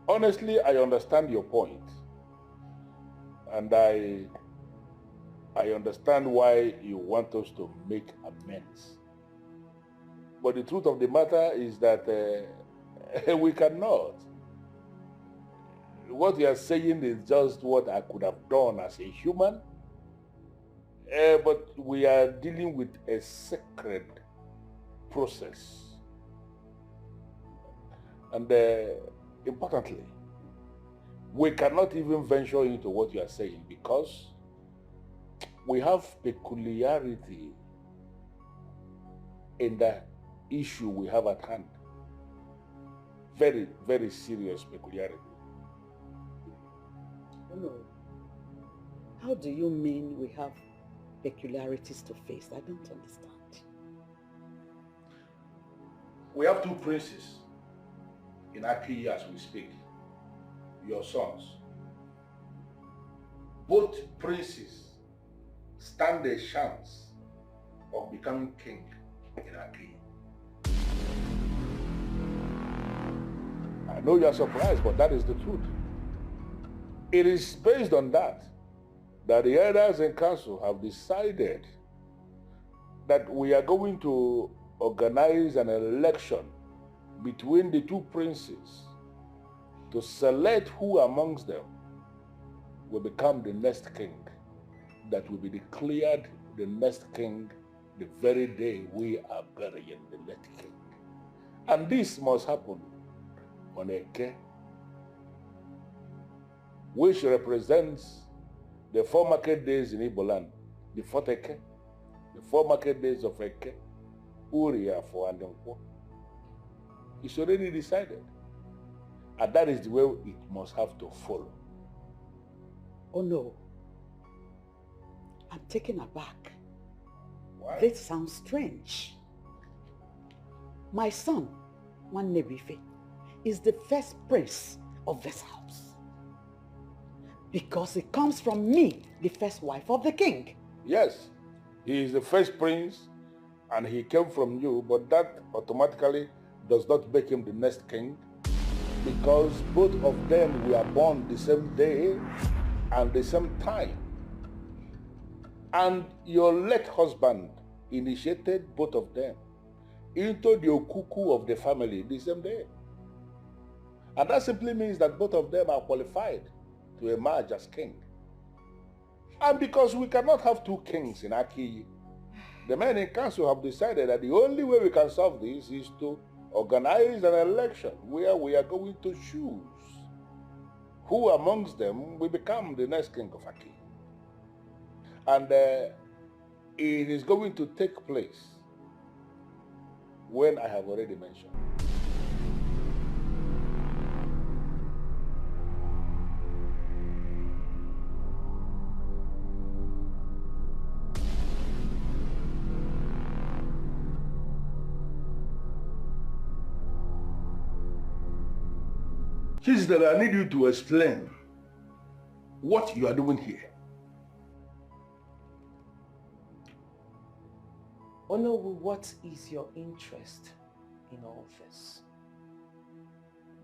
Honestly, I understand your point. And I understand why you want us to make amends. But the truth of the matter is that we cannot. What you are saying is just what I could have done as a human. But we are dealing with a sacred process. And importantly, we cannot even venture into what you are saying because we have peculiarity in the issue we have at hand. Very, very serious peculiarity. Oh no. How do you mean we have peculiarities to face? I don't understand. We have two princes in Aki as we speak, your sons. Both princes stand a chance of becoming king in Aki. I know you are surprised, but that is the truth. It is based on that the elders in council have decided that we are going to organize an election between the two princes to select who amongst them will become the next king, that will be declared the next king the very day we are burying the next king. And this must happen on Eke, which represents the 4 market days in Igbo land, the 4th Eke, the 4 market days of Eke, Uriafo and Nkwo. It's already decided. And that is the way it must have to follow. Oh no. I'm taken aback. Why? This sounds strange. My son, Nwannebife, is the first prince of this house. Because it comes from me, the first wife of the king. Yes, he is the first prince and he came from you, but that automatically does not make him the next king because both of them were born the same day and the same time. And your late husband initiated both of them into the okuku of the family the same day. And that simply means that both of them are qualified to emerge as king. And because we cannot have two kings in Aki, the men in council have decided that the only way we can solve this is to organize an election where we are going to choose who amongst them will become the next king of Aki. And it is going to take place when I have already mentioned. Sister, I need you to explain what you are doing here. Onowu, what is your interest in all this?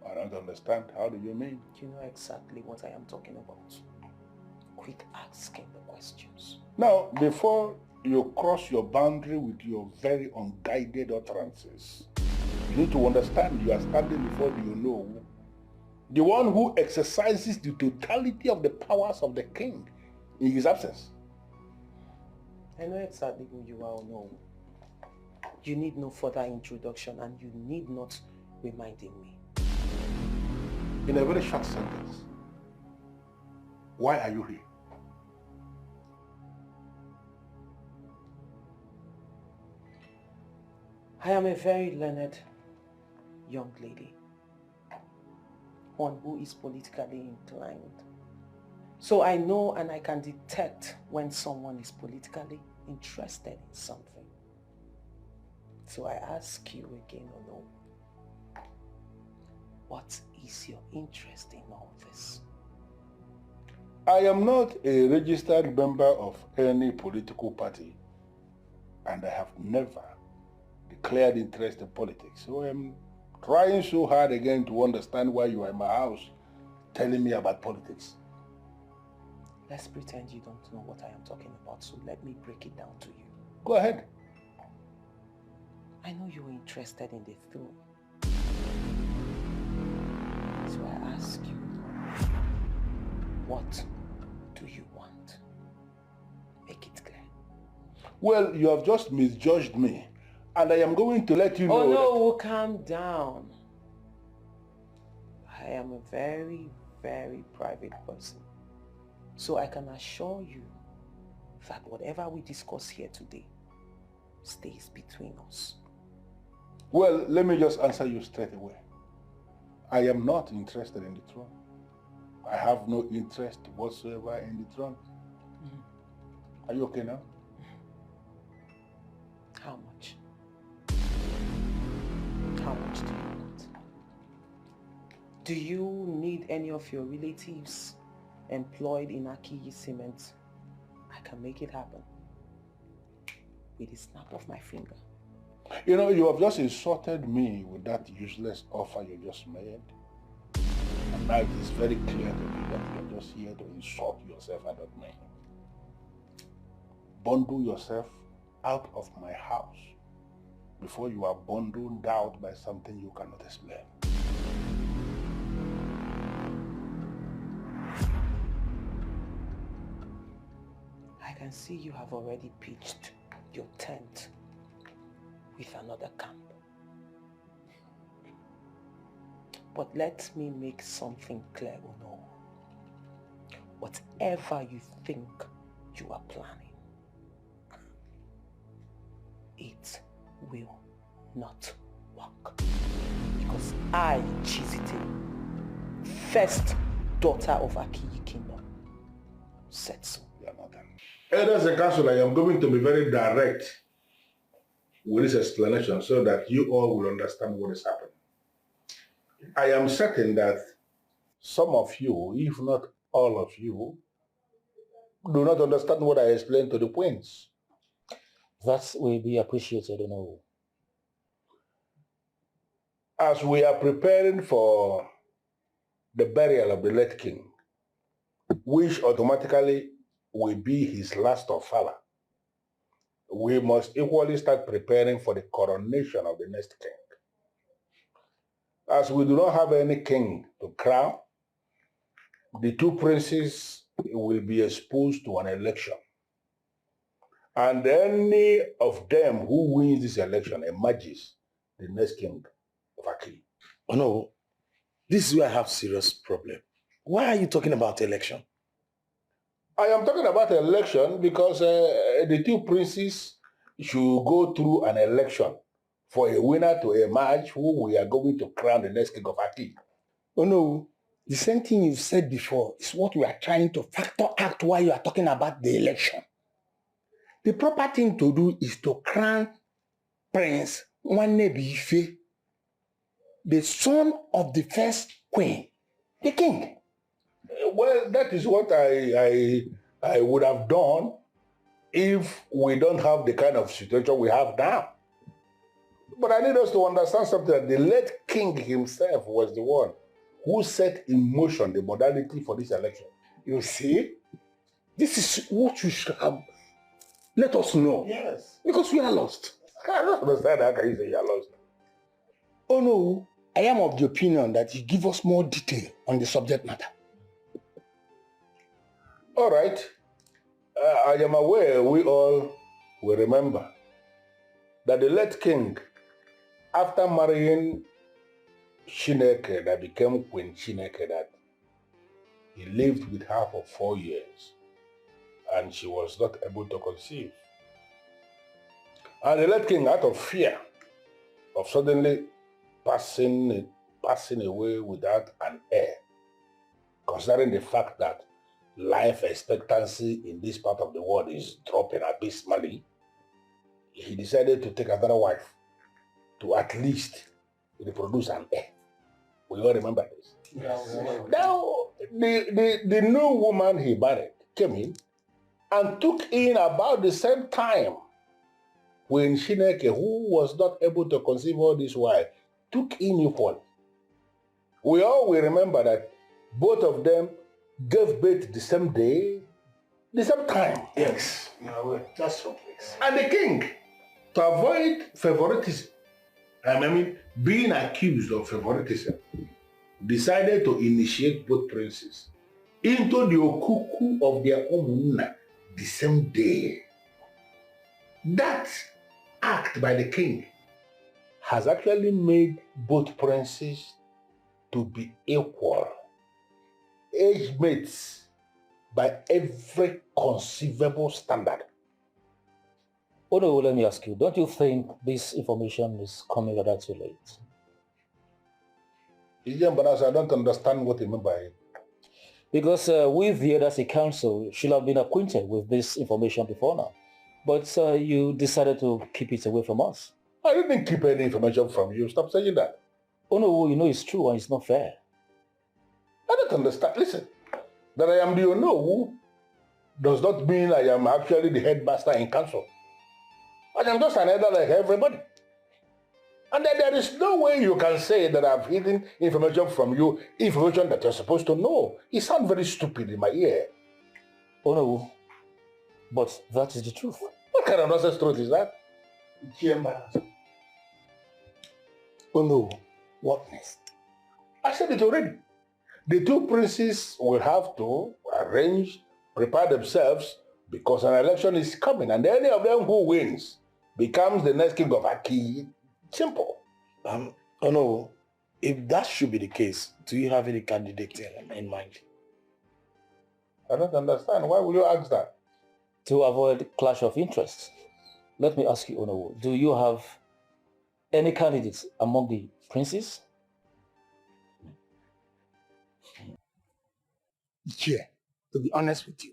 I don't understand. How do you mean? You know exactly what I am talking about. Quit asking the questions. Now, before you cross your boundary with your very unguided utterances, you need to understand you are standing before the one who exercises the totality of the powers of the king in his absence. I know exactly who you are, Onowu. You need no further introduction and you need not reminding me. In a very short sentence, why are you here? I am a very learned young lady. One who is politically inclined. So I know and I can detect when someone is politically interested in something. So I ask you again, Onowu, what is your interest in all this? I am not a registered member of any political party, and I have never declared interest in politics. So trying so hard again to understand why you are in my house, telling me about politics. Let's pretend you don't know what I am talking about, so let me break it down to you. Go ahead. I know you're interested in the throne. So I ask you, what do you want? Make it clear. Well, you have just misjudged me, and I am going to let you know. Oh no, calm down. I am a very, very private person. So I can assure you that whatever we discuss here today stays between us. Well, let me just answer you straight away. I am not interested in the throne. I have no interest whatsoever in the throne. Are you okay now? How much? How much do you want? Do you need any of your relatives employed in Akiyi Cement? I can make it happen with a snap of my finger. You know, you have just insulted me with that useless offer you just made. And now it is very clear to me that you are just here to insult yourself and not me. Bundle yourself out of my house before you are bundled out by something you cannot explain. I can see you have already pitched your tent with another camp. But let me make something clear, Uno. Whatever you think you are planning, it will not work. Because I, Chizite, first daughter of Akiyi Kingdom, said so. Elders and council, I am going to be very direct with this explanation so that you all will understand what is happening. I am certain that some of you, if not all of you, do not understand what I explained to the queens. That will be appreciated, no. As we are preparing for the burial of the late king, which automatically will be his last of father, we must equally start preparing for the coronation of the next king. As we do not have any king to crown, the two princes will be exposed to an election. And any of them who wins this election emerges the next king of Aki. Oh no, this is where I have serious problem. Why are you talking about election? I am talking about election because the two princes should go through an election for a winner to emerge who we are going to crown the next king of Aki. Oh no, the same thing you said before is what we are trying to factor out while you are talking about the election. The proper thing to do is to crown Prince Nwanebife, the son of the first queen, the king. Well, that is what I would have done if we don't have the kind of situation we have now. But I need us to understand something, that the late king himself was the one who set in motion the modality for this election. You see, this is what you should have let us know. Yes. Because we are lost. I don't understand how can you say you are lost. Oh no, I am of the opinion that you give us more detail on the subject matter. All right. I am aware we all will remember that the late king, after marrying Chineke, that became Queen Chineke, that he lived with her for 4 years and she was not able to conceive. And the late king, out of fear of suddenly passing away without an heir, considering the fact that life expectancy in this part of the world is dropping abysmally, he decided to take another wife to at least reproduce an heir. We all remember this. Now, the new woman he married came in and took in about the same time when Chineke, who was not able to conceive all this while, took in equal. We all will remember that both of them gave birth the same day, the same time. Yes. No, just so please. And the king, to avoid favoritism, I mean, being accused of favoritism, decided to initiate both princes into the okuku of their own the same day. That act by the king has actually made both princes to be equal, age mates by every conceivable standard. Oh no, let me ask you, don't you think this information is coming rather too late? I don't understand what you mean by it. Because we, the Edasi Council, should have been acquainted with this information before now. But you decided to keep it away from us. I didn't keep any information from you. Stop saying that. Oh no, you know it's true and it's not fair. I don't understand. Listen, that I am the Ono does not mean I am actually the headmaster in council. I am just an elder like everybody. And then there is no way you can say that I've hidden information from you, information that you're supposed to know. It sounds very stupid in my ear. Oh no, but that is the truth. What kind of nonsense truth is that? Oh no, what next? I said it already. The two princes will have to arrange, prepare themselves because an election is coming and any of them who wins becomes the next king of Aki. Simple. Oh no, if that should be the case, do you have any candidate in mind? I don't understand. Why will you ask that? To avoid clash of interests, let me ask you, Ono, do you have any candidates among the princes? Yeah, to be honest with you,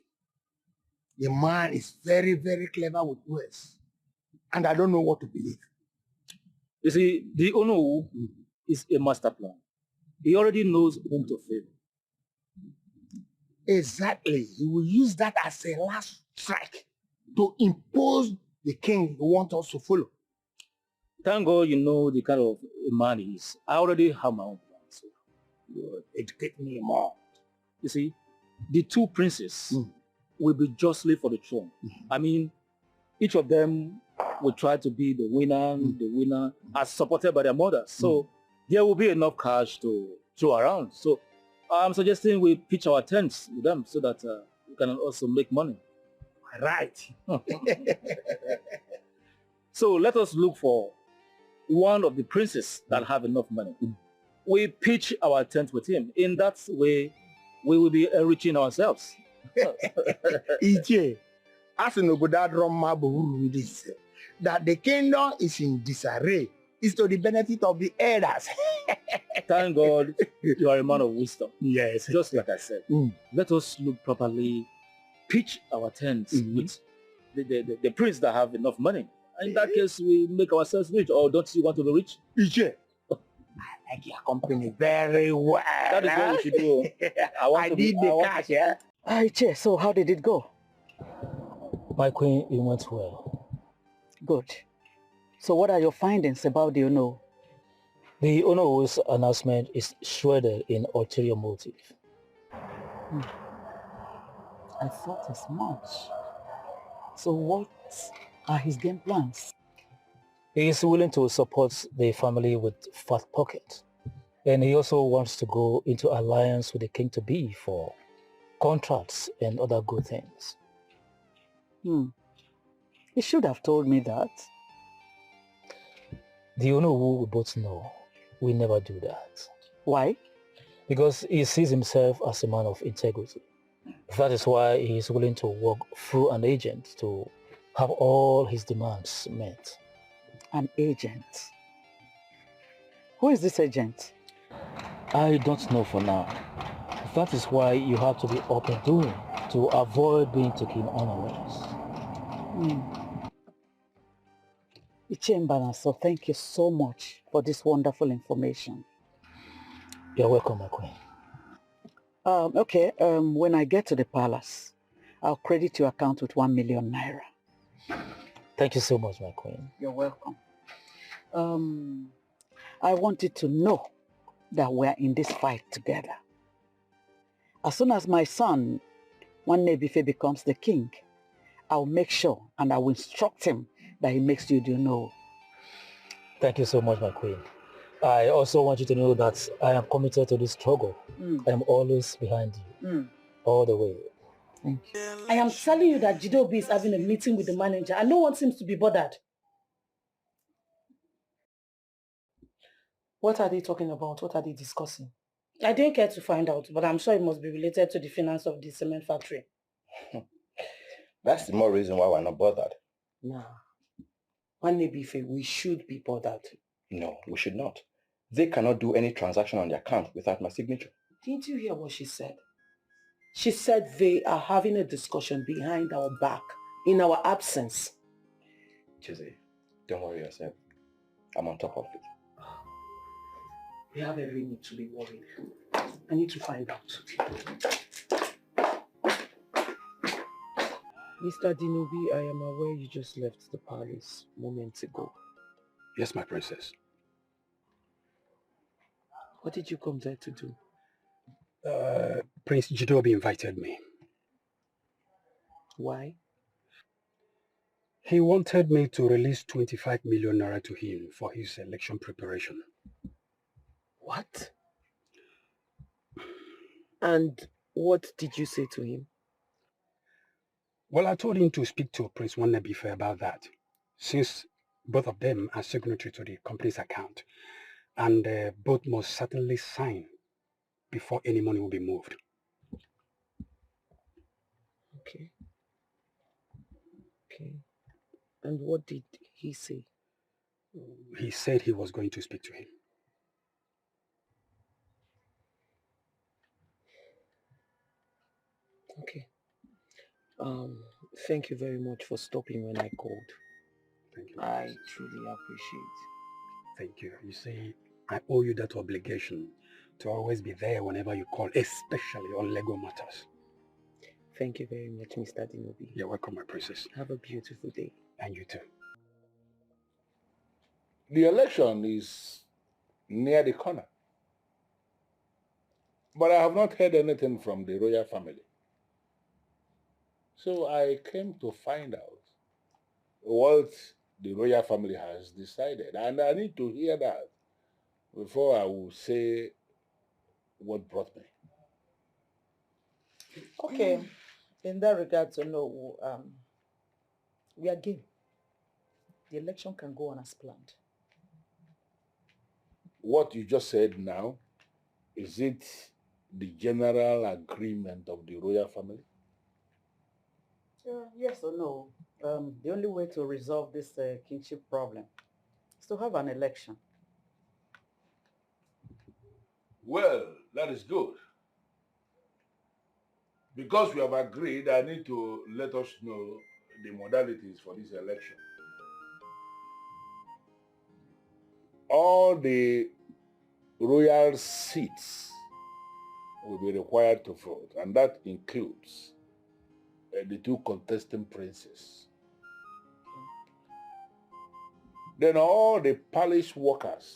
the man is very, very clever with words. And I don't know what to believe. You see, the Ono is a master plan. He already knows whom to favor. Exactly. He will use that as a last strike to impose the king he wants us to follow. Thank God you know the kind of man he is. I already have my own plan. So You educate me more. you see, the two princes will be justly for the throne. I mean, each of them will try to be the winner as supported by their mothers. So there will be enough cash to throw around. So I'm suggesting we pitch our tents with them so that we can also make money. Right. So let us look for one of the princes that have enough money. We pitch our tent with him. In that way, we will be enriching ourselves. Ije, as an Obodadroma this, that the kingdom is in disarray is to the benefit of the elders. Thank God you are a man of wisdom. Yes. Just like I said, let us look properly, pitch our tents with the prince that have enough money. In that case, we make ourselves rich. Or don't you want to be rich? Ije, I like your company very well. That is what we should do. I need the cash, yeah? Che, so how did it go? My queen, it went well. Good. So what are your findings about the Ono? The Ono's announcement is shredded in ulterior motive. I thought as much. So what are his game plans? He is willing to support the family with fat pocket. And he also wants to go into alliance with the king-to-be for contracts and other good things. He should have told me that. The Ono we both know will never do that. Why? Because he sees himself as a man of integrity. That is why he is willing to work through an agent to have all his demands met. An agent? Who is this agent? I don't know for now. That is why you have to be up and doing to avoid being taken unawares. Ichembana, so thank you so much for this wonderful information. You're welcome, my queen. Okay, when I get to the palace, I'll credit your account with 1 million naira. Thank you so much, my queen. You're welcome. I want you to know that we're in this fight together. As soon as my son, one Nebife, becomes the king, I'll make sure and I will instruct him that he makes you do know. Thank you so much, my queen. I also want you to know that I am committed to this struggle. I am always behind you, all the way. Thank you. I am telling you that Jidobi is having a meeting with the manager and no one seems to be bothered. What are they talking about? What are they discussing? I didn't care to find out, but I'm sure it must be related to the finance of the cement factory. That's the more reason why we're not bothered. Nah. Wanebife, we should be bothered. No, we should not. They cannot do any transaction on the account without my signature. Didn't you hear what she said? She said they are having a discussion behind our back, in our absence. Chizzy, don't worry yourself. I'm on top of it. We have every need to be worried. I need to find out. Mr. Dinobi, I am aware you just left the palace moments ago. Yes, my princess. What did you come there to do? Prince Jidobi invited me. Why? He wanted me to release 25 million naira to him for his election preparation. What? And what did you say to him? Well, I told him to speak to Prince Wannabife about that, since both of them are signatory to the company's account, and both must certainly sign before any money will be moved. Okay. Okay. And what did he say? He said he was going to speak to him. Okay. Thank you very much for stopping when I called. Thank you. I truly appreciate. Thank you. You see, I owe you that obligation to always be there whenever you call, especially on legal matters. Thank you very much, Mr. Dinobi. You're welcome, my princess. Have a beautiful day. And you too. The election is near the corner. But I have not heard anything from the royal family. So I came to find out what the royal family has decided. And I need to hear that before I will say what brought me. Okay, in that regard, we are game. The election can go on as planned. What you just said now, is it the general agreement of the royal family? Yes or no? The only way to resolve this kingship problem is to have an election. Well, that is good. Because we have agreed, I need to let us know the modalities for this election. All the royal seats will be required to vote, and that includes the two contesting princes. Then all the palace workers,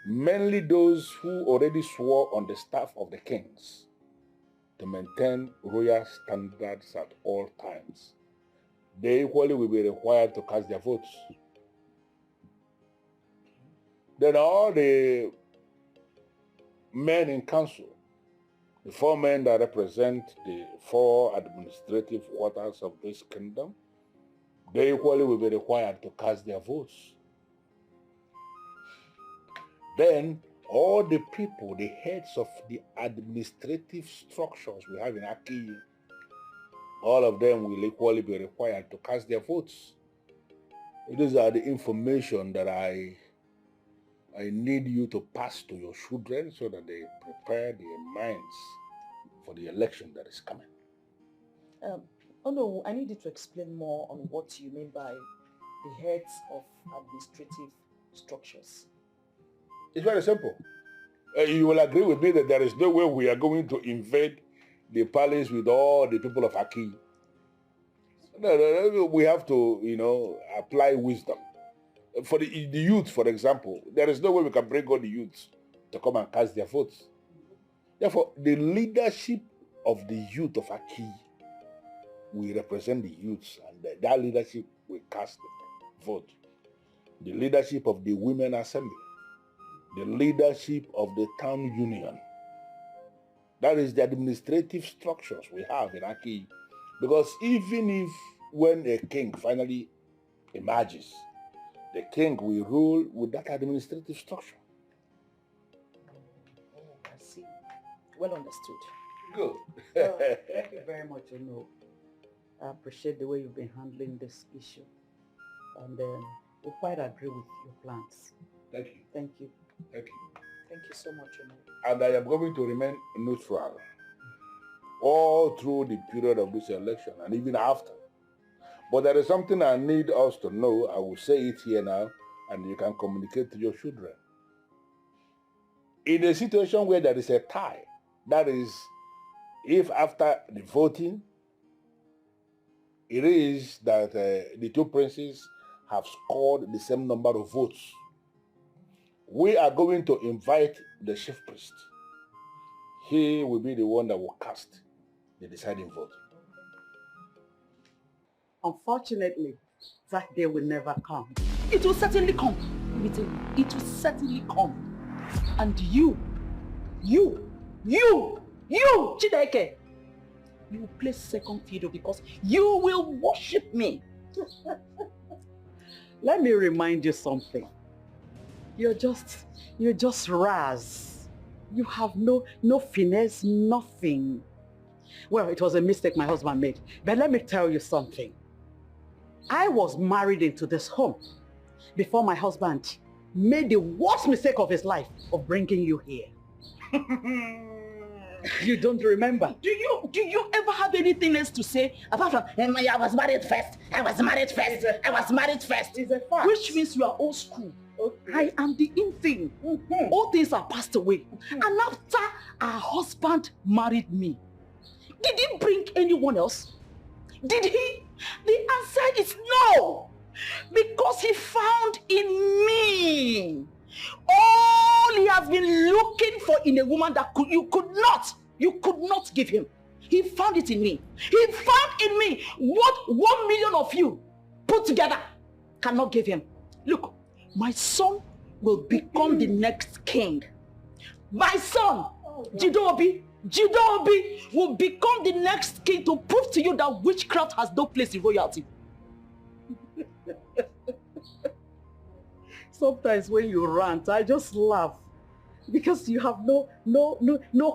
mainly those who already swore on the staff of the kings to maintain royal standards at all times, they equally will be required to cast their votes. Then all the men in council, the 4 men that represent the 4 administrative quarters of this kingdom, they equally will be required to cast their votes. Then all the people, the heads of the administrative structures we have in Aki, all of them will equally be required to cast their votes. These are the information that I need you to pass to your children so that they prepare their minds for the election that is coming. Oh no, I need you to explain more on what you mean by the heads of administrative structures. It's very simple. You will agree with me that there is no way we are going to invade the palace with all the people of Aki. No, we have to, apply wisdom. For the youth, for example, there is no way we can bring all the youths to come and cast their votes. Therefore, the leadership of the youth of Aki will represent the youths, and that leadership will cast the vote. The leadership of the Women Assembly, the leadership of the Town Union. That is the administrative structures we have in Aki. Because even if when a king finally emerges, the king will rule with that administrative structure. I see. Well understood. Good. Thank you very much, I appreciate the way you've been handling this issue. And we quite agree with your plans. Thank you. Thank you. Thank you. Thank you so much, And I am going to remain neutral all through the period of this election and even after. But there is something I need us to know. I will say it here now, and you can communicate to your children. In a situation where there is a tie, that is, if after the voting, it is that the two princes have scored the same number of votes, we are going to invite the chief priest. He will be the one that will cast the deciding vote. Unfortunately, that day will never come. It will certainly come. Let me tell you, it will certainly come. And you, Chideke, you will play second fiddle because you will worship me. Let me remind you something. You're just Raz. You have no finesse, nothing. Well, it was a mistake my husband made. But let me tell you something. I was married into this home before my husband made the worst mistake of his life of bringing you here. You don't remember? Do you ever have anything else to say apart from I was married first, I was married first, I was married first? It's a fact. Which means you are old school. Okay. I am the in thing. All things are passed away. And after our husband married me, did he bring anyone else? Did he? The answer is no. Because he found in me all he has been looking for in a woman that you could not give him. He found it in me. He found in me what 1 million of you put together cannot give him. Look, my son will become the next king. My son, Jidobi will become the next king to prove to you that witchcraft has no place in royalty. Sometimes when you rant, I just laugh because you have no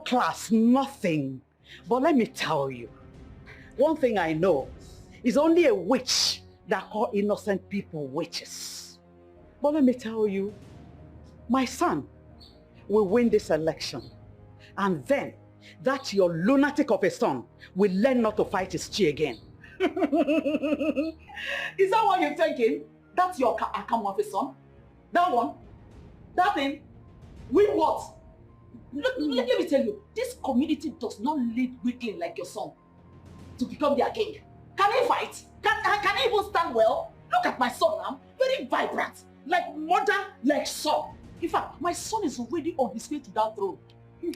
class, nothing. But let me tell you, one thing I know is only a witch that call innocent people witches. But let me tell you, my son will win this election, and then that your lunatic of a son will learn not to fight his chi again. Is that what you're thinking? That's your account of a son? That one? That thing? Win what? Let me tell you, this community does not lead weakling like your son to become their king. Can he fight? Can he even stand well? Look at my son now, very vibrant, like mother, like son. In fact, my son is already on his way to that throne.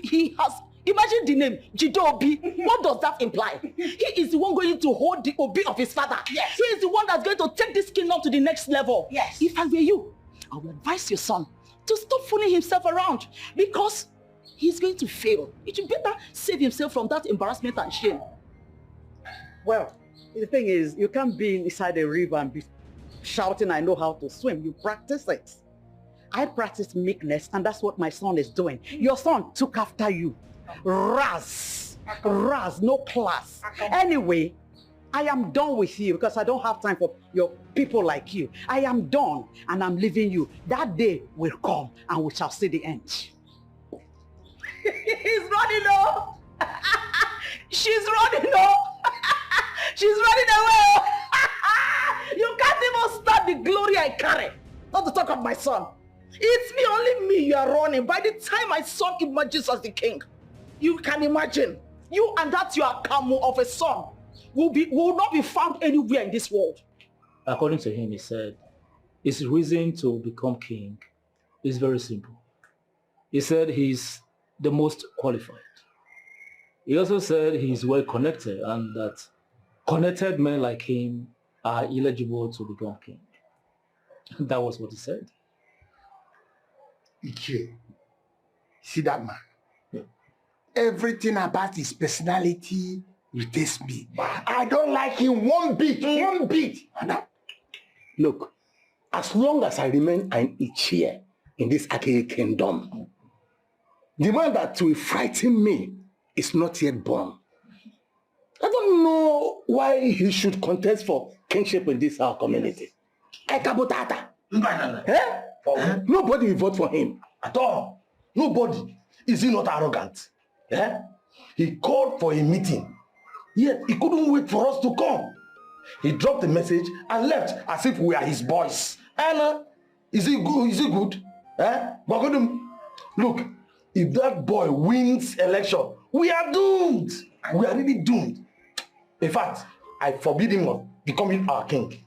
He has, imagine the name, Jidobi. What does that imply? He is the one going to hold the obi of his father. Yes. He is the one that's going to take this kingdom to the next level. Yes. If I were you, I would advise your son to stop fooling himself around because he's going to fail. He should better save himself from that embarrassment and shame. Well, the thing is, you can't be inside a river and be shouting, I know how to swim. You practice it. I practice meekness, and that's what my son is doing. Your son took after you. Raz, no class. Anyway, I am done with you because I don't have time for your people like you. I am done and I'm leaving you. That day will come and we shall see the end. He's running off. She's running off. She's running away. You can't even start the glory I carry. Not to talk of my son. It's me, only me you are running. By the time my son emerges as the king, you can imagine. You and that your camo of a son will not be found anywhere in this world. According to him, he said his reason to become king is very simple. He said he's the most qualified. He also said he's well connected and that connected men like him are eligible to become king. That was what he said. Ichie, see that man? Yeah. Everything about his personality irritates me. I don't like him one bit, one bit. Look, as long as I remain an Ichie in this Akere kingdom, the man that will frighten me is not yet born. I don't know why he should contest for kingship in this our community. Ekabutata. Nobody will vote for him. At all. Nobody. Is he not arrogant? Yeah? He called for a meeting. Yet he couldn't wait for us to come. He dropped the message and left as if we are his boys. And is he good? Is he good? Look, if that boy wins election, we are doomed. We are really doomed. In fact, I forbid him from becoming our king.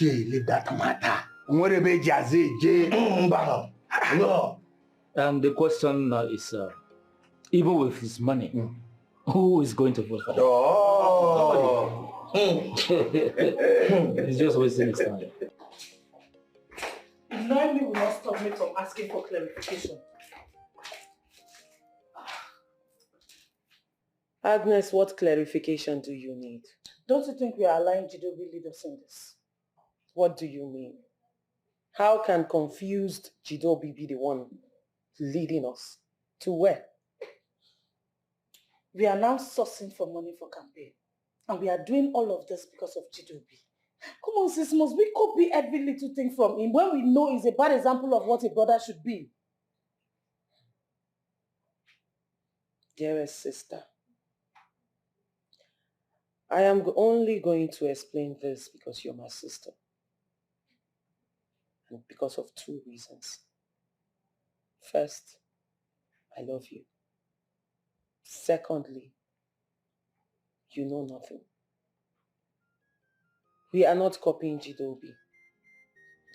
Leave that matter. No. And the question is, even with his money, who is going to vote for him? Oh. He's just wasting his time. Ignoring me will not stop me from asking for clarification. Agnes, what clarification do you need? Don't you think we are allowing Jidobi lead us in this? What do you mean? How can confused Jidobi be the one leading us? To where? We are now sourcing for money for campaign. And we are doing all of this because of Jidobi. Come on, sis, must we copy every little thing from him when we know he's a bad example of what a brother should be? Dearest sister, I am only going to explain this because you're my sister. And because of two reasons. First, I love you. Secondly, you know nothing. We are not copying Jidobi.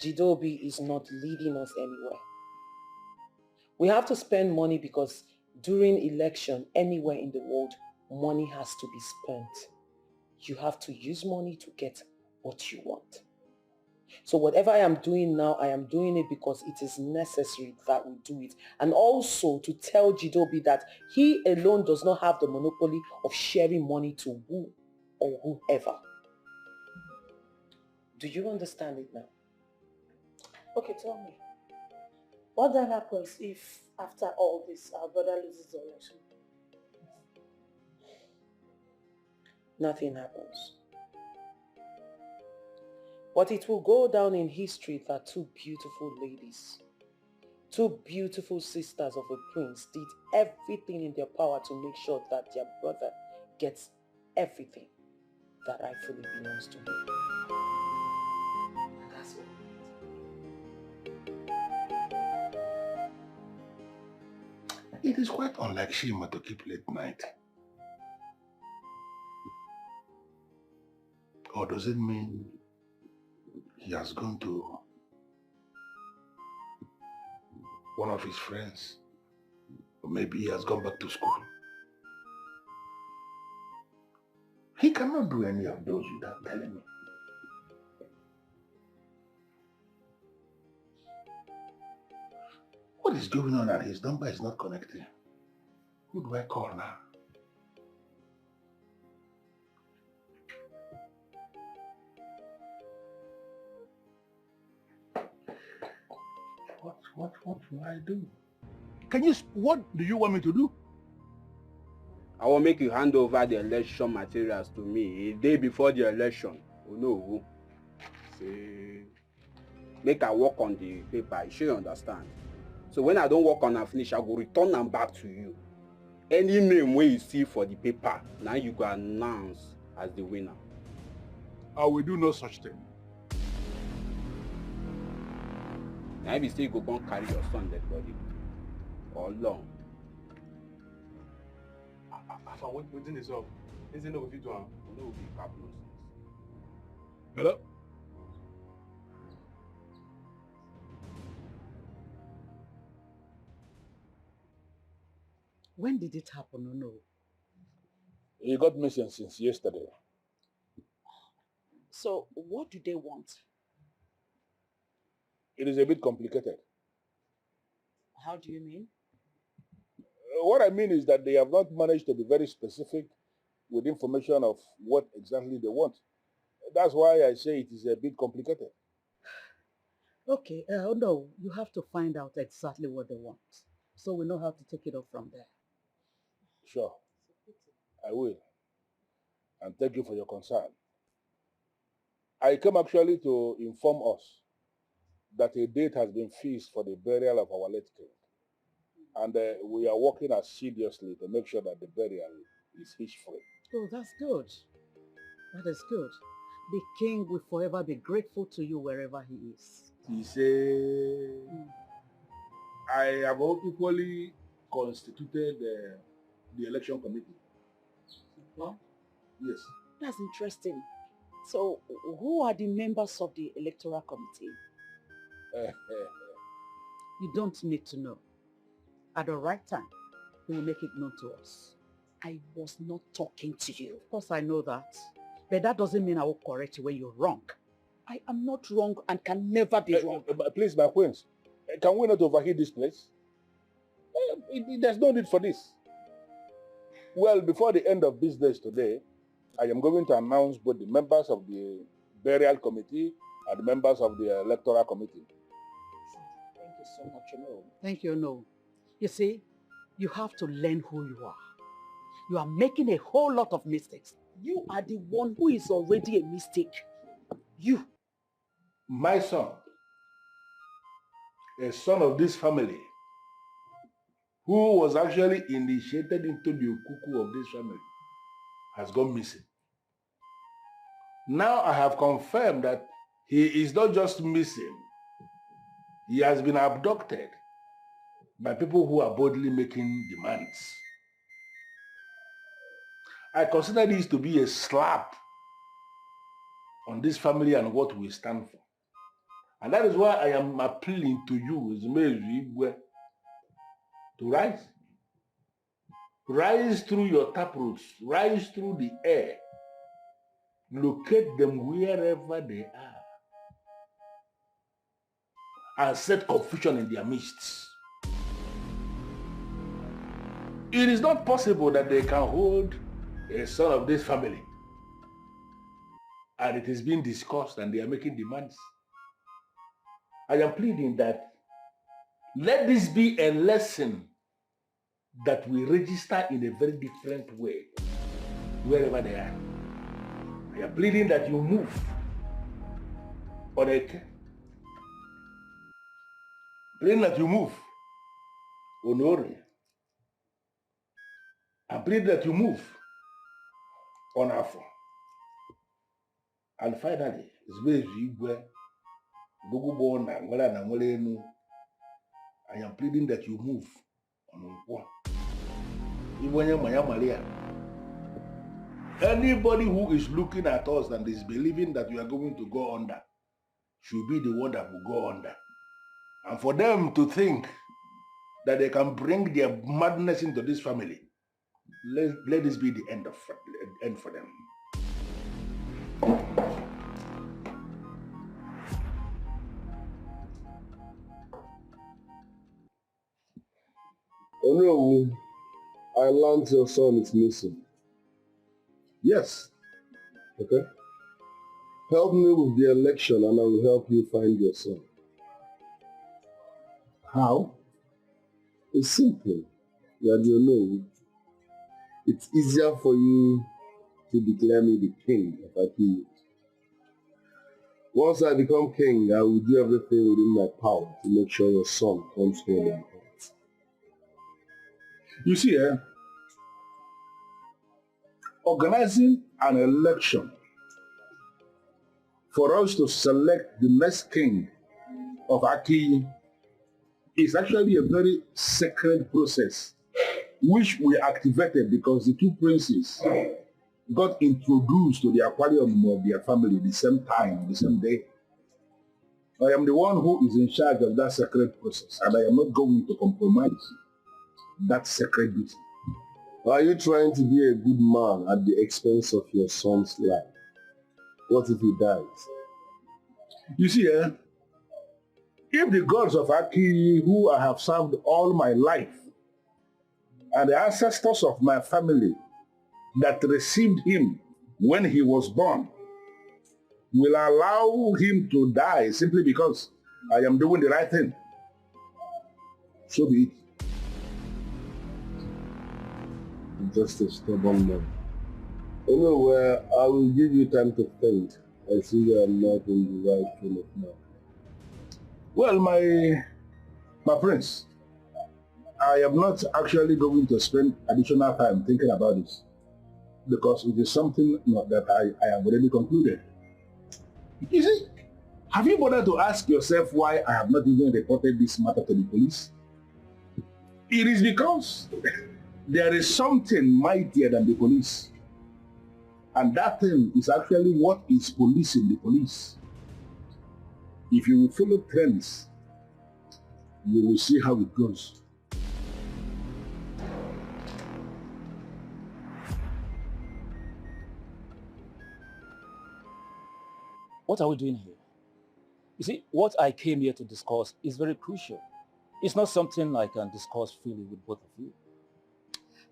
Jidobi is not leading us anywhere. We have to spend money because during election, anywhere in the world, money has to be spent. You have to use money to get what you want. So whatever I am doing now, I am doing it because it is necessary that we do it. And also to tell Jidobi that he alone does not have the monopoly of sharing money to who or whoever. Do you understand it now? Okay, tell me. What then happens if, after all this, our brother loses the election? Nothing happens. But it will go down in history that two beautiful ladies, two beautiful sisters of a prince did everything in their power to make sure that their brother gets everything that rightfully belongs to him. That's all. It is quite unlike Shima to keep late night. Or does it mean he has gone to one of his friends? Or maybe he has gone back to school? He cannot do any of those without telling me. What is going on and his number is not connecting? Who do I call now? What will I do? What do you want me to do? I will make you hand over the election materials to me a day before the election. Oh no. Say, make I work on the paper, you should understand. So when I don't work on and finish, I will return them back to you. Any name where you see for the paper, now you go announce as the winner. I will do no such thing. Now if you say you go and carry your son dead body, or long. After waiting this up, isn't it if you do no be cap nonsense. Hello? When did it happen? Oh, no. He got missing since yesterday. So what do they want? It is a bit complicated. How do you mean? What I mean is that they have not managed to be very specific with information of what exactly they want. That's why I say it is a bit complicated. Okay, no, you have to find out exactly what they want, so we know how to take it up from there. Sure, I will. And thank you for your concern. I came actually to inform us that a date has been fixed for the burial of our late king. And we are working assiduously to make sure that the burial is hitch-free. Oh, that's good. That is good. The king will forever be grateful to you wherever he is. He said, I have equally constituted the election committee. Huh? Yes. That's interesting. So, who are the members of the electoral committee? You don't need to know. At the right time, he will make it known to us. I was not talking to you. Of course, I know that. But that doesn't mean I will correct you when you're wrong. I am not wrong and can never be wrong. Please, my queens, can we not overheat this place? There's no need for this. Well, before the end of business today, I am going to announce both the members of the burial committee and the members of the electoral committee. Thank you so much, Ono. Thank you, Ono. You see, you have to learn who you are. You are making a whole lot of mistakes. You are the one who is already a mistake. You. My son, a son of this family, who was actually initiated into the ukuku of this family, has gone missing. Now I have confirmed that he is not just missing, he has been abducted by people who are boldly making demands. I consider this to be a slap on this family and what we stand for. And that is why I am appealing to you, Ugezu, to rise. Rise through your taproots, rise through the air, locate them wherever they are, and set confusion in their midst. It is not possible that they can hold a son of this family, and it is being discussed and they are making demands. I am pleading that let this be a lesson that we register in a very different way wherever they are. I am pleading that you move on Eke. Pleading that you move on Ore. I'm pleading that you move on Afo. And finally, I am pleading that you move on Nkwo. Anybody who is looking at us and is believing that we are going to go under should be the one that will go under. And for them to think that they can bring their madness into this family, let this be the end for them. Oh no, I learned your son is missing. Yes. Okay. Help me with the election and I will help you find your son. How? It's simple. You know, it's easier for you to declare me the king if I kill you. Once I become king, I will do everything within my power to make sure your son comes home and home. You see, organizing an election for us to select the next king of Aki is actually a very sacred process, which we activated because the two princes got introduced to the aquarium of their family the same time, the same day. I am the one who is in charge of that sacred process, and I am not going to compromise that sacred duty. Are you trying to be a good man at the expense of your son's life? What if he dies? You see, if the gods of Aki, who I have served all my life, and the ancestors of my family that received him when he was born, will allow him to die simply because I am doing the right thing, so be it. Just a stubborn man. Anyway, I will give you time to think. I see you are not in the right frame of mind. Well, my prince, I am not actually going to spend additional time thinking about this, because it is something that I have already concluded. You see, have you bothered to ask yourself why I have not even reported this matter to the police? It is because there is something mightier than the police. And that thing is actually what is policing the police. If you will follow trends, you will see how it goes. What are we doing here? You see, what I came here to discuss is very crucial. It's not something I can discuss freely with both of you.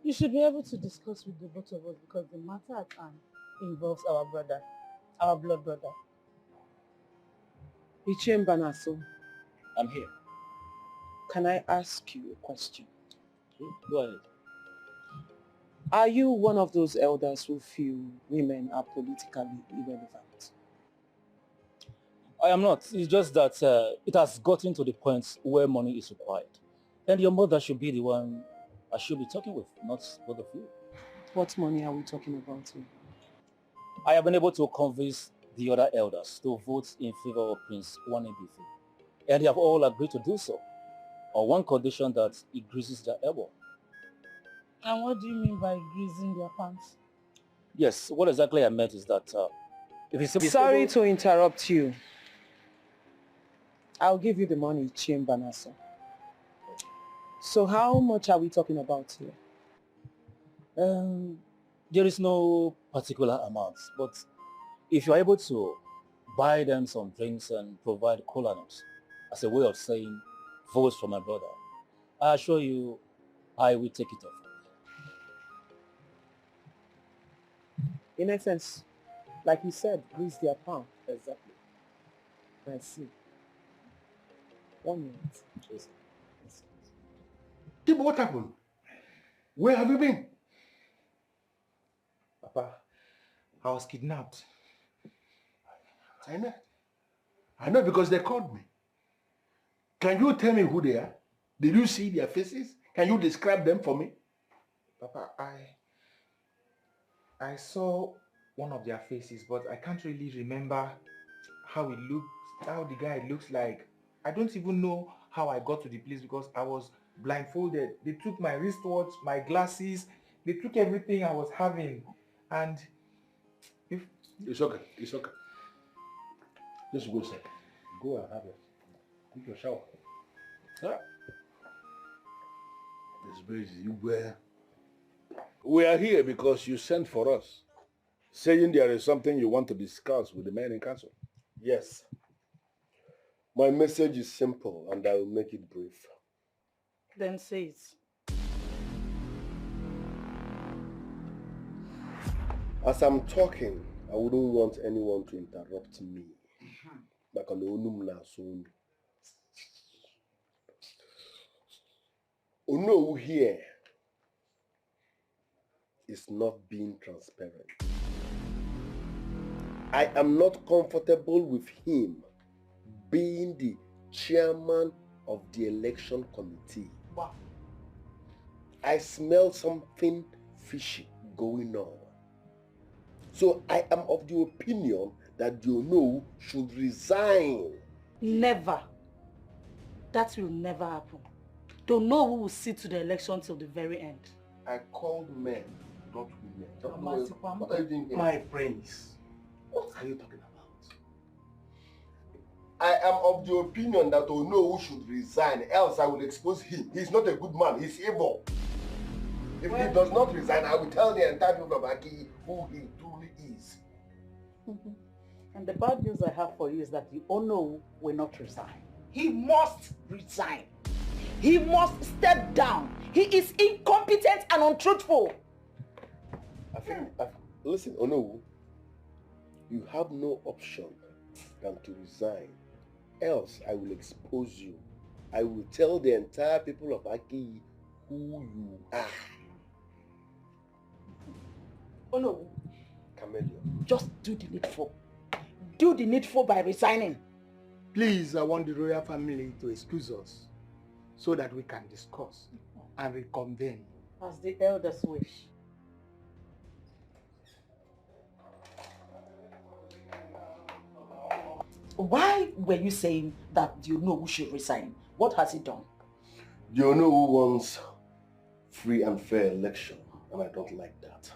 You should be able to discuss with the both of us because the matter at hand involves our brother, our blood brother. Ichiem Banaso, I'm here. can I ask you a question? Go ahead. Are you one of those elders who feel women are politically irrelevant? I am not. It's just that it has gotten to the point where money is required. And your mother should be the one I should be talking with, not both of you. What money are we talking about here? I have been able to convince the other elders to vote in favor of Prince Nwanebife. And they have all agreed to do so, on one condition that he greases their elbow. And what do you mean by greasing their pants? Yes, what exactly I meant is that if he's Sorry to interrupt you. I'll give you the money, Ichiem Banaso. So how much are we talking about here? There is no particular amount, but if you're able to buy them some drinks and provide cola nuts as a way of saying votes for my brother, I assure you I will take it off. In essence, like you said, grease their palm. Exactly. I see. 1 minute. Yes. Tib, what happened? Where have you been? Papa, I was kidnapped. I know because they called me. Can you tell me who they are? Did you see their faces? Can you describe them for me? Papa, I saw one of their faces, but I can't really remember how he looked, how the guy looks like. I don't even know how I got to the place because I was blindfolded. They took my wristwatch, my glasses, they took everything I was having. And if It's okay. It's okay. Just go, sir. Go and have it. Take your shower. Huh? This place you were. We are here because you sent for us, saying there is something you want to discuss with the men in council. Yes. My message is simple and I will make it brief. Then say it. As I'm talking, I wouldn't want anyone to interrupt me. Ono here is not being transparent. I am not comfortable with him being the chairman of the election committee. Wow. I smell something fishy going on. So I am of the opinion that the Ono should resign. Never. That will never happen. Don't know who will sit to the election till the very end. I called men, not women. What are you doing here? my prince, what are you talking about? I am of the opinion that Ono should resign, else I will expose him. He's not a good man, he's evil. If he does not resign, I will tell the entire people of Aki who he truly is. And the bad news I have for you is that the Ono will not resign. He must resign. He must step down. He is incompetent and untruthful. Listen, Ono, you have no option than to resign. Else, I will expose you. I will tell the entire people of Aki who you are. Ono, Chameleon. just do the needful. Do the needful by resigning. Please, I want the royal family to excuse us so that we can discuss and reconvene. As the elders wish. Why were you saying that you know who should resign? What has he done? You know who wants free and fair election, and I don't like that.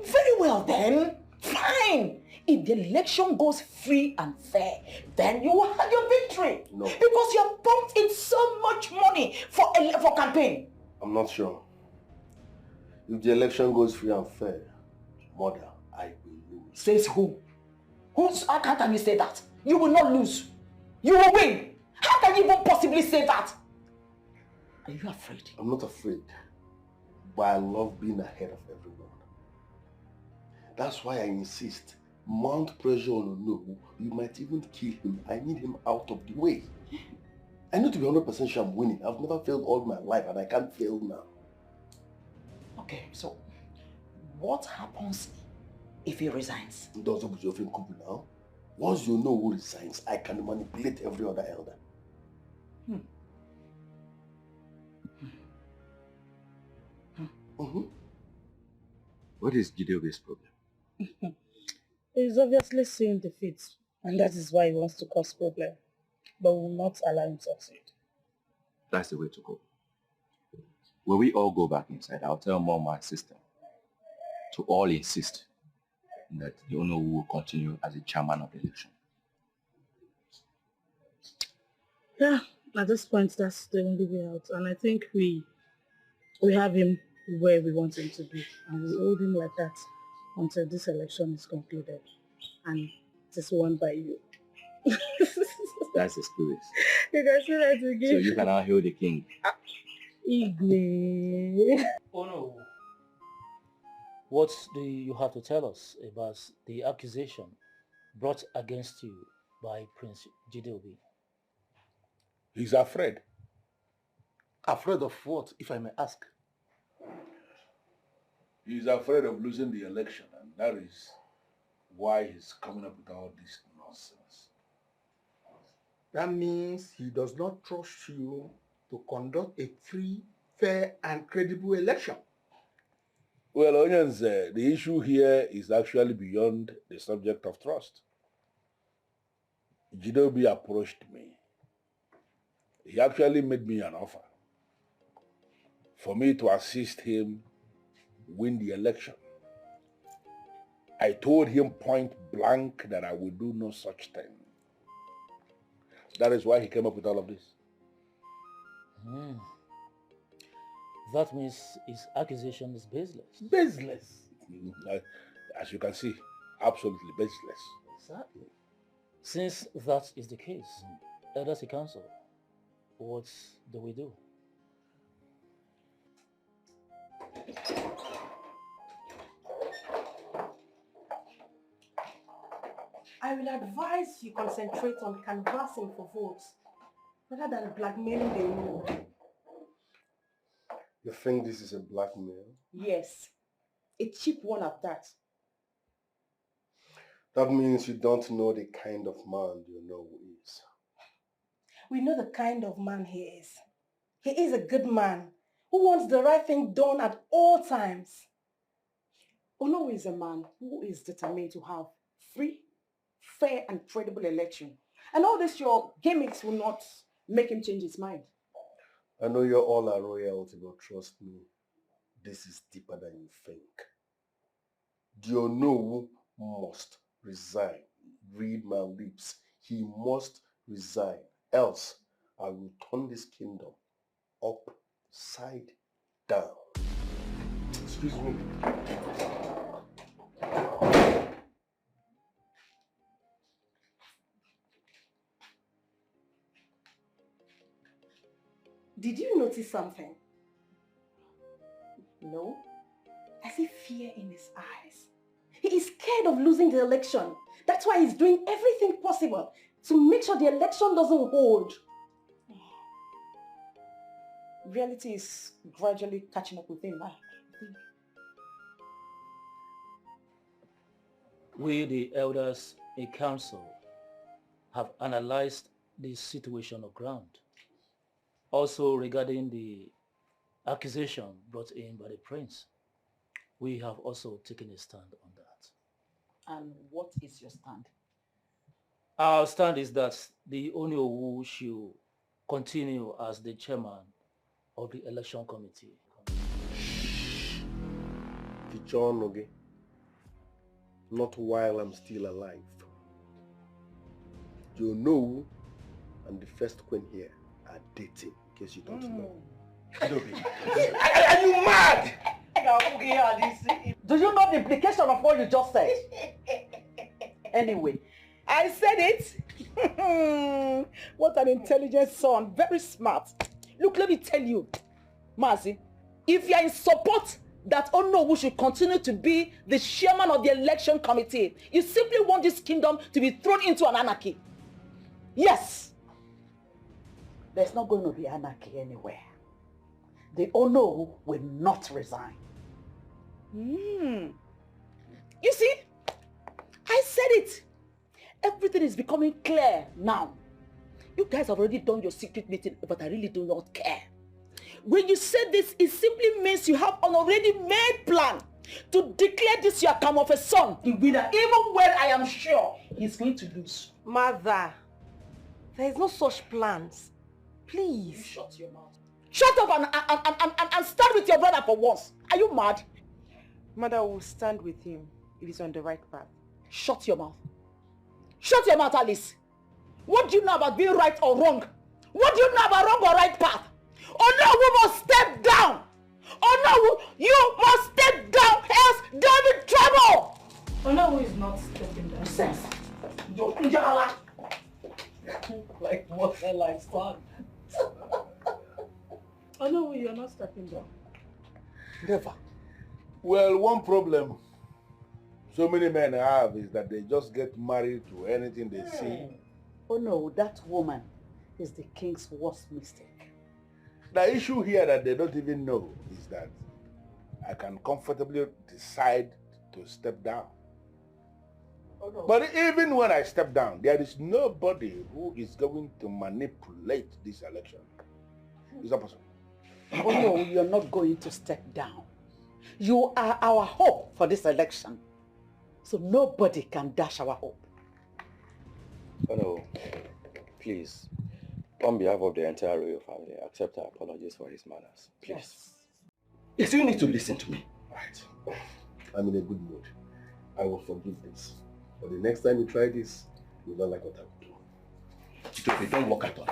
Very well then. Fine. If the election goes free and fair, then you will have your victory. No. Because you have pumped in so much money for campaign. I'm not sure. If the election goes free and fair, mother, I will lose. Says who? How can you say that? You will not lose. You will win. How can you even possibly say that? Are you afraid? I'm not afraid, but I love being ahead of everyone. That's why I insist. Mount pressure on Onowu. You might even kill him. I need him out of the way. I need to be 100% sure I'm winning. I've never failed all my life and I can't fail now. Okay, so what happens if he resigns? Does it your film couple now? Once you know who resigns, I can manipulate every other elder. What is Jideobe's problem? He's obviously seeing defeat, and that is why he wants to cause problem, but will not allow him to succeed. That's the way to go. When we all go back inside, I'll tell Mom and sister to all insist that the Ono will continue as the chairman of the election. Yeah, at this point, that's the only way out, and I think we have him where we want him to be, and we hold him like that until this election is concluded, and it is won by you. That's the spirit. You can see that again. So you can now hail the king. Igwe. Oh no. What do you have to tell us about the accusation brought against you by Prince Jideobe? He's afraid. Afraid of what, if I may ask? He's afraid of losing the election, and that is why he's coming up with all this nonsense. That means he does not trust you to conduct a free, fair, and credible election. Well, Onyenze, the issue here is actually beyond the subject of trust. Jideobe approached me. He actually made me an offer for me to assist him win the election. I told him point blank that I would do no such thing. That is why he came up with all of this. That means his accusation is baseless. Baseless. As you can see, absolutely baseless. Exactly. Since that is the case, Elders Council, what do we do? I will advise you concentrate on canvassing for votes rather than blackmailing the Ono. You think this is a blackmail? Yes, a cheap one at that. That means you don't know the kind of man you know who is. We know the kind of man he is. He is a good man who wants the right thing done at all times. Ono is a man who is determined to have free, fair and credible election. And all this your gimmicks will not make him change his mind. I know you're all are royalty, but trust me, this is deeper than you think. The Ono must resign. Read my lips. He must resign. Else, I will turn this kingdom upside down. Excuse me. Did you notice something? No? I see fear in his eyes. He is scared of losing the election. That's why he's doing everything possible to make sure the election doesn't hold. Reality is gradually catching up with him, I think. We, the elders in council, have analyzed the situation on ground. Also regarding the accusation brought in by the prince, we have also taken a stand on that. And what is your stand? Our stand is that the Oniowu should continue as the chairman of the election committee. John Oge, not while I'm still alive. You know, and the first queen here are dating, in case you don't know. Are you mad? Do you know the implication of what you just said? Anyway, I said it. What an intelligent son. Very smart. Look, let me tell you, Mazi, if you are in support that Onowu should continue to be the chairman of the election committee, you simply want this kingdom to be thrown into an anarchy. Yes. There's not going to be anarchy anywhere. The Onowu will not resign. You see, I said it. Everything is becoming clear now. You guys have already done your secret meeting, but I really do not care. When you say this, it simply means you have an already made plan to declare this your come of a son the winner, even when I am sure he's going to lose. Mother, there is no such plans. Please. You shut your mouth. Shut up and stand with your brother for once. Are you mad? Mother will stand with him. It is on the right path. Shut your mouth. Shut your mouth, Alice. What do you know about being right or wrong? What do you know about wrong or right path? Oh no, we must step down. Oh no, you must step down, else they'll be in trouble. Oh no, is not stepping down. Sense. Like what hell I son? Oh no, you're not stepping down. Never. Well, one problem so many men have is that they just get married to anything they see. Oh no, that woman is the king's worst mistake. The issue here that they don't even know is that I can comfortably decide to step down. Oh no. But even when I step down, there is nobody who is going to manipulate this election. It's not possible. Oh no, you're not going to step down. You are our hope for this election. So nobody can dash our hope. Oh no, please, on behalf of the entire royal family, accept our apologies for his manners, please. Yes, you need to listen to me. Right. I'm in a good mood. I will forgive this. But the next time you try this, you will not like what I will do. Chitope, don't walk at all.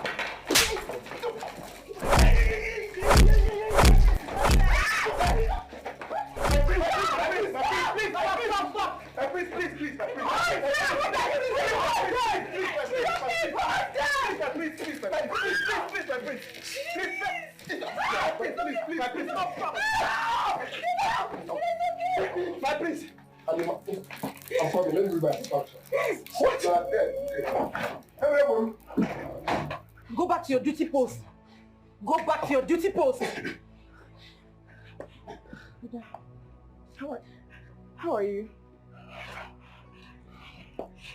My prince! I'm sorry, let me read my instruction. What? Everyone. Go back to your duty post. Go back to your duty post. How are you?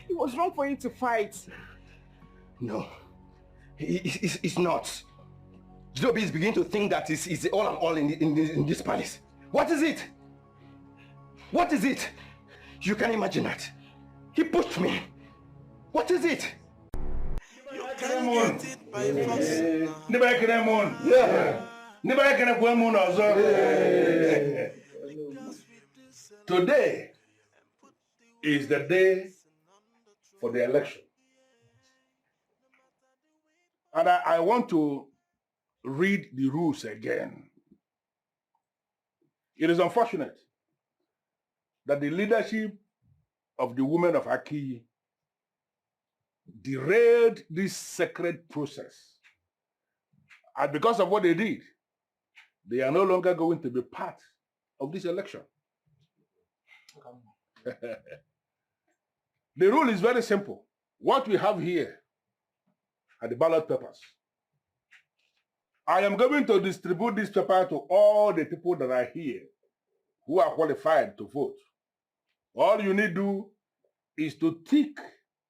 It was wrong for you to fight. No, it's not. Zubby is beginning to think that it's all and all in this palace. What is it? What is it? You can imagine that. He pushed me. What is it? Today is the day for the election. And I want to read the rules again. It is unfortunate that the leadership of the women of Aki derailed this sacred process. And because of what they did, they are no longer going to be part of this election. The rule is very simple. What we have here are the ballot papers. I am going to distribute this paper to all the people that are here who are qualified to vote. All you need to do is to tick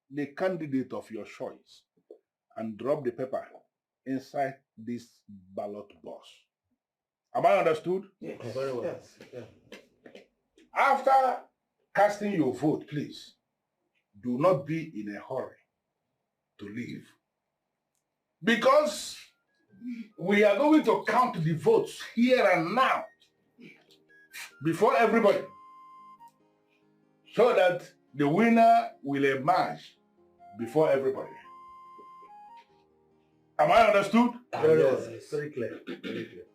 the candidate of your choice and drop the paper inside this ballot box. Am I understood? Yes. Very well. Yes. Yeah. After casting your vote, please, do not be in a hurry to leave. Because we are going to count the votes here and now before everybody, so that the winner will emerge before everybody. Am I understood? Very well. Very clear. Very clear.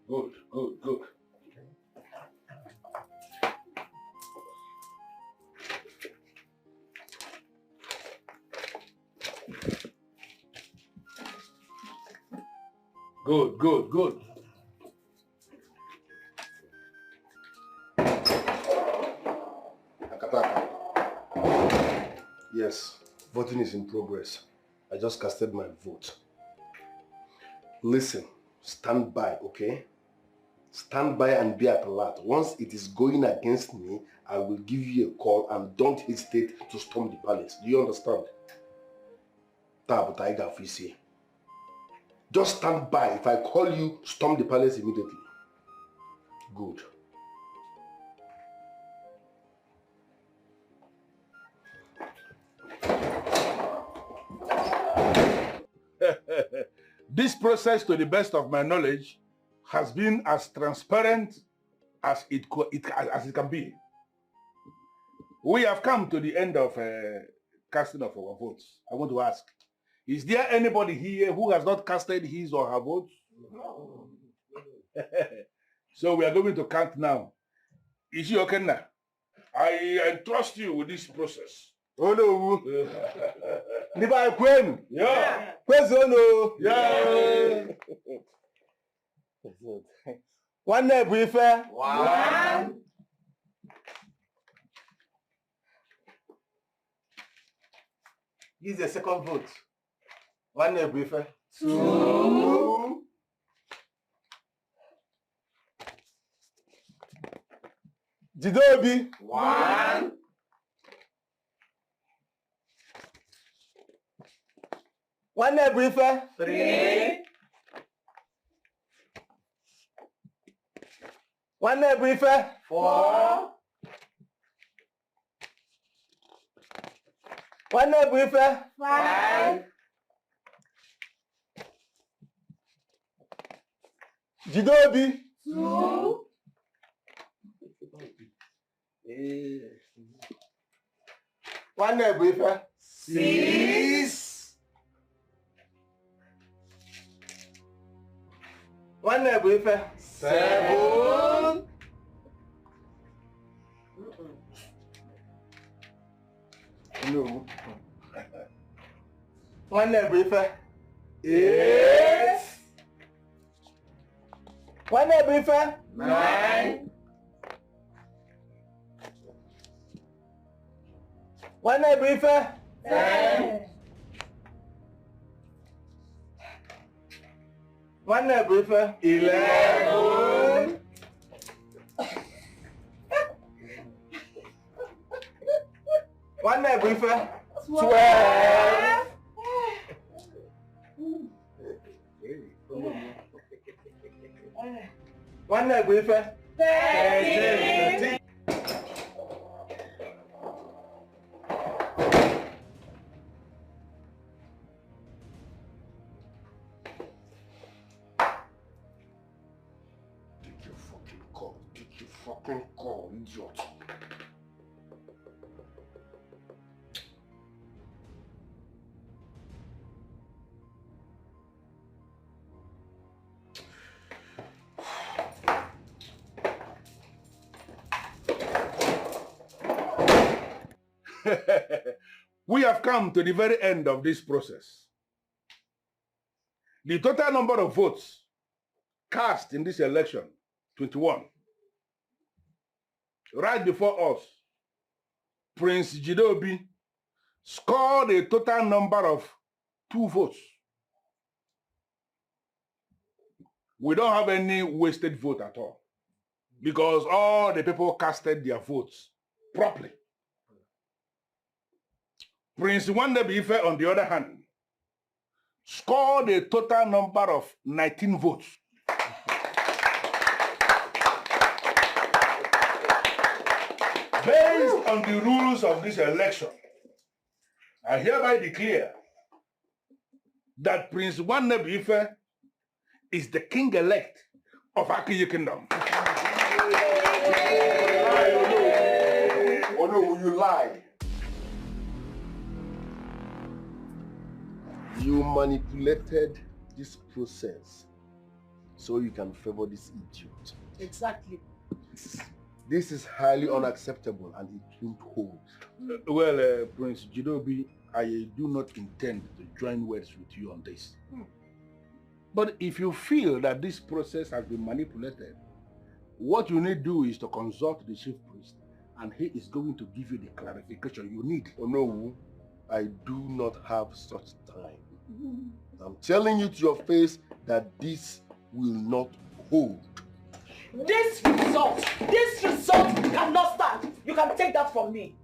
Good, good, good. Good, good, good. Akataka. Yes, voting is in progress. I just casted my vote. Listen, stand by, okay? Stand by and be at alert. Once it is going against me, I will give you a call and don't hesitate to storm the palace. Do you understand? Just stand by. If I call you, storm the palace immediately. Good. This process, to the best of my knowledge, has been as transparent as it can be. We have come to the end of casting of our votes. I want to ask, is there anybody here who has not casted his or her vote? No. So we are going to count now. Uju Okoli, I entrust you with this process. Oh no. Niba Queen. Yeah. Kwezono. Yeah. One brief. One. This is the second vote. One brief. Two. Jidobi. One. One brief. Three. One brief. Four. One brief. Five. Jidobi. Two. One brief. Six. One brief. Seven. No. One brief. Eight. One brief. Nine. One brief. 10. One brief. 11. One brief. 12. One brief. 13. Take your fucking call. Uncle, idiot. We have come to the very end of this process. The total number of votes cast in this election, 21. Right before us, Prince Jidobi scored a total number of 2 votes. We don't have any wasted vote at all because all the people casted their votes properly. Prince Nwandebi Ife, on the other hand, scored a total number of 19 votes. Based on the rules of this election, I hereby declare that Prince Nwandebi Ife is the king-elect of Akiyi Kingdom. Oh no, you lie. You manipulated this process so you can favor this idiot. Exactly. This is highly unacceptable and it won't hold. Prince Jidobi, I do not intend to join words with you on this. But if you feel that this process has been manipulated, what you need to do is to consult the chief priest and he is going to give you the clarification you need. Oh no, I do not have such time. I'm telling you to your face that this will not hold. This result cannot stand. You can take that from me.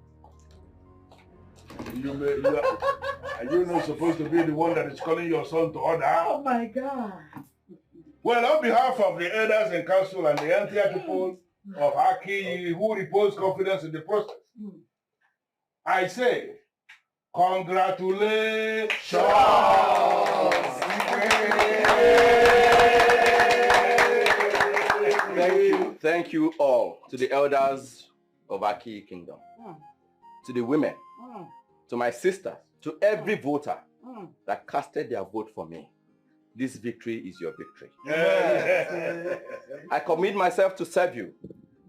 Are you not supposed to be the one that is calling your son to order? Oh my God. Well, on behalf of the elders and council and the entire people of Aki who repose confidence in the process, I say, congratulations! Thank you all, to the elders of Aki Kingdom, to the women, to my sisters, to every voter that casted their vote for me. This victory is your victory. I commit myself to serve you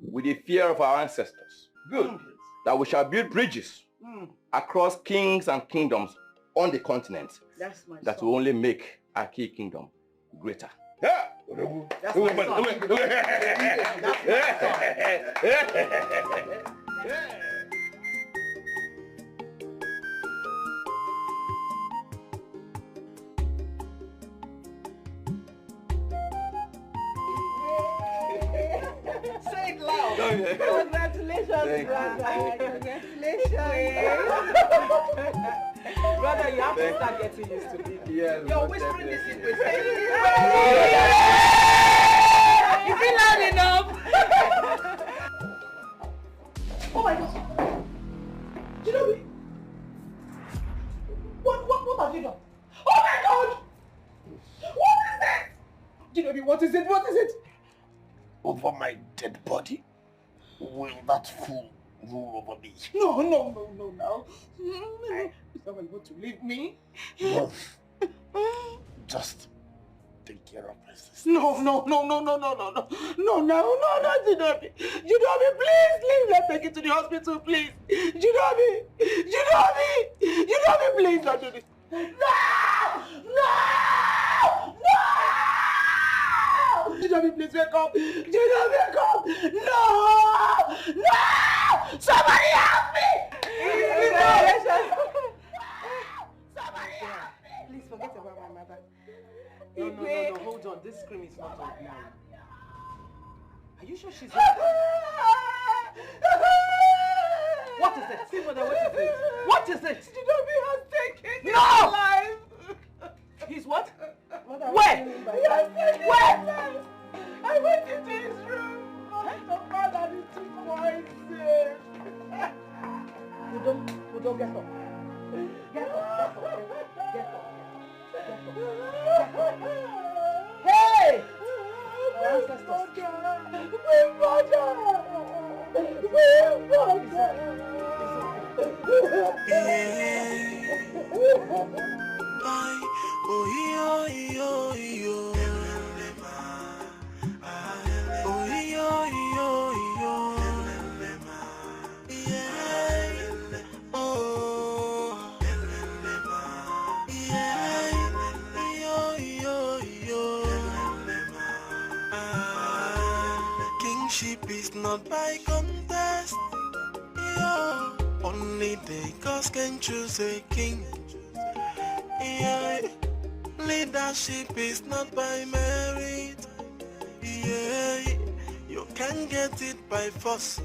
with the fear of our ancestors. Good. That we shall build bridges across kings and kingdoms on the continent that will only make Aki Kingdom greater. Yeah. That's my son. Say it loud. Congratulations, brother. Congratulations. Brother, you have to start getting used to it. Yes, you're whispering this in with You feel loud enough? Oh my God. Jidobi. What have you done? Oh my God. What is it? Jidobi, what is it? What is it? Over my dead body, will that fool rule over me? No, now. Is that why you want to leave me? No. Just take care of my sister. No, Jidobi. Jidobi, please, leave. Let's take it to the hospital, please. Jidobi, please don't do this. No! Jidobi, please wake up. Jidobi, wake up. No! Somebody help me! Somebody help me! Please forget about my mother. No, hold on. This scream is not ordinary. Are you sure she's What is it? See, mother, what is it? Jidobi has taken his No! life. He's what? Mother, Where? He has taken his life. I went into his room. The father is too poison. Udo, get up. Hey! My mother! Kingship is not by contest. Yeah. Only the gods can choose a king. Yeah. Leadership is not by merit. Yeah. You can get it by force.